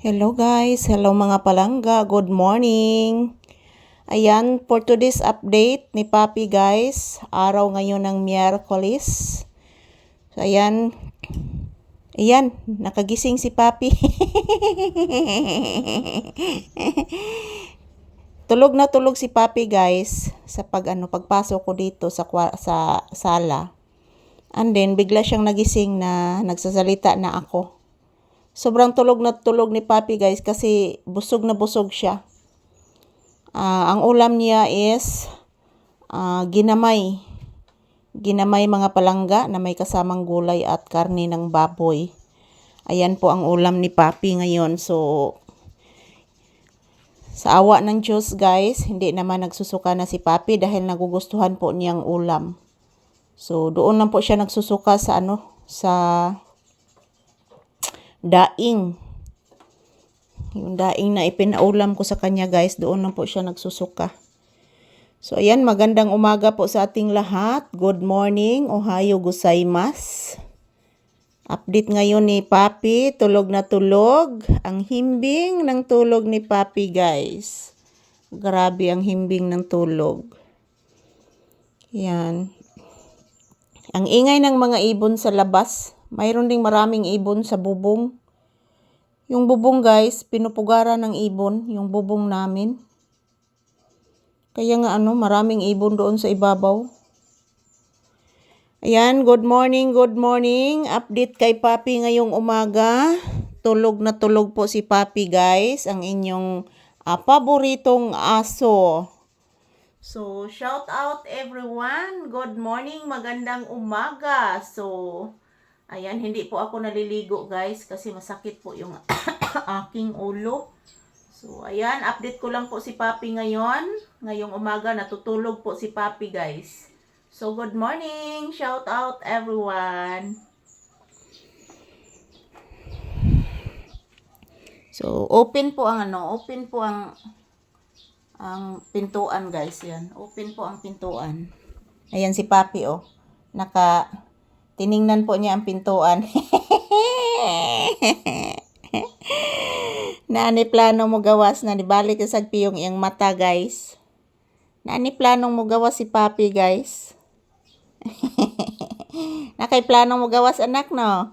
Hello guys, hello mga palangga, good morning. Ayan, for today's update ni Papi guys, araw ngayon ng Miyerkules. So, ayan, nakagising si Papi. Tulog na tulog si Papi guys sa pagpasok ko dito sa sala. And then bigla siyang nagising na nagsasalita na ako. Sobrang tulog na tulog ni Papi guys kasi busog na busog siya. Ang ulam niya is ginamay. Ginamay mga palangga na may kasamang gulay at karne ng baboy. Ayan po ang ulam ni Papi ngayon. So, sa awa ng Diyos guys, hindi naman nagsusuka na si Papi dahil nagugustuhan po niyang ulam. So, doon lang po siya nagsusuka sa daing. Yung daing na ipinaulam ko sa kanya guys, doon lang po siya nagsusuka. So ayan, magandang umaga po sa ating lahat. Good morning, ohayo gozaimasu. Update ngayon ni Papi, tulog na tulog. Ang himbing ng tulog ni Papi guys. Grabe ang himbing ng tulog. Yan. Ang ingay ng mga ibon sa labas. Mayroon ding maraming ibon sa bubong. Yung bubong guys, pinupugaran ng ibon, yung bubong namin. Kaya nga maraming ibon doon sa ibabaw. Ayan, good morning, good morning. Update kay Papi ngayong umaga. Tulog na tulog po si Papi guys, ang inyong paboritong aso. So, shout out everyone. Good morning, magandang umaga. So, ayan, hindi po ako naliligo guys kasi masakit po yung aking ulo. So, ayan, update ko lang po si Papi ngayon. Ngayong umaga, natutulog po si Papi guys. So, good morning. Shout out everyone. So, open po ang pintuan guys, yan. Open po ang pintuan. Ayan si Papi tiningnan po niya ang pintuan. Naani plano mo gawas na nibalik sa sagpiyong iyang mata guys. Naani plano mo gawas si Papi guys. Nakay plano mo gawas anak no.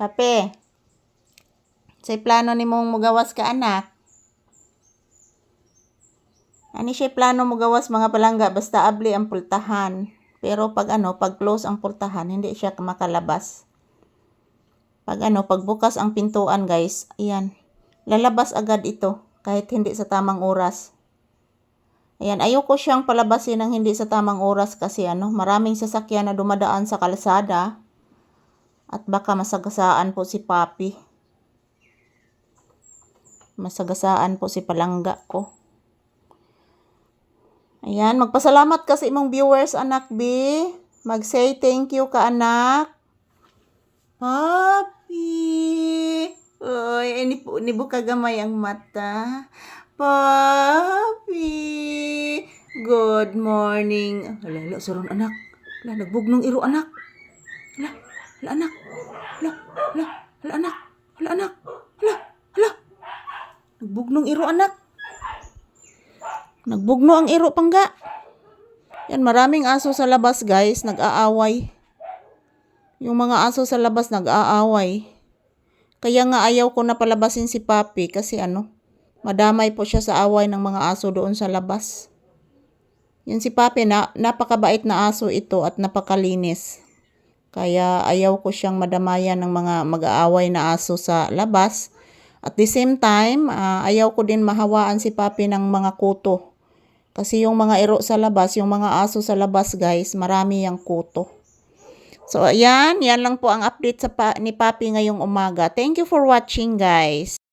Papi. Say plano ni mong mugawas ka anak. Ani siya plano mo gawas mga palangga basta abli ang pultahan. Pero pag close ang pultahan, hindi siya makalabas. Pag bukas ang pintuan guys, ayan, lalabas agad ito kahit hindi sa tamang oras. Ayan, ayoko siyang palabasin ng hindi sa tamang oras kasi maraming sasakyan na dumadaan sa kalsada at baka masagasaan po si Papi. Masagasaan po si palangga ko. Ayan, magpasalamat kasi imong viewers anak B. Mag-say thank you ka anak. Papi. Oy, nibuka gamay ang mata. Papi. Good morning. Hala, suron anak. Hala, nagbugnong iro anak. Hala, anak. Hala, anak. Hala, anak. Hala. Nagbugnong iro anak. Nagbugno ang iro pangga. Yan, maraming aso sa labas guys, nag-aaway. Yung mga aso sa labas nag-aaway. Kaya nga ayaw ko na palabasin si Papi kasi madamay po siya sa away ng mga aso doon sa labas. Yan si Papi napakabait na aso ito at napakalinis. Kaya ayaw ko siyang madamayan ng mga mag-aaway na aso sa labas. At the same time, ayaw ko din mahawaan si Papi ng mga kuto. Kasi yung mga iro sa labas, yung mga aso sa labas guys, marami yung kuto. So ayan, yan lang po ang update ni Papi ngayong umaga. Thank you for watching guys.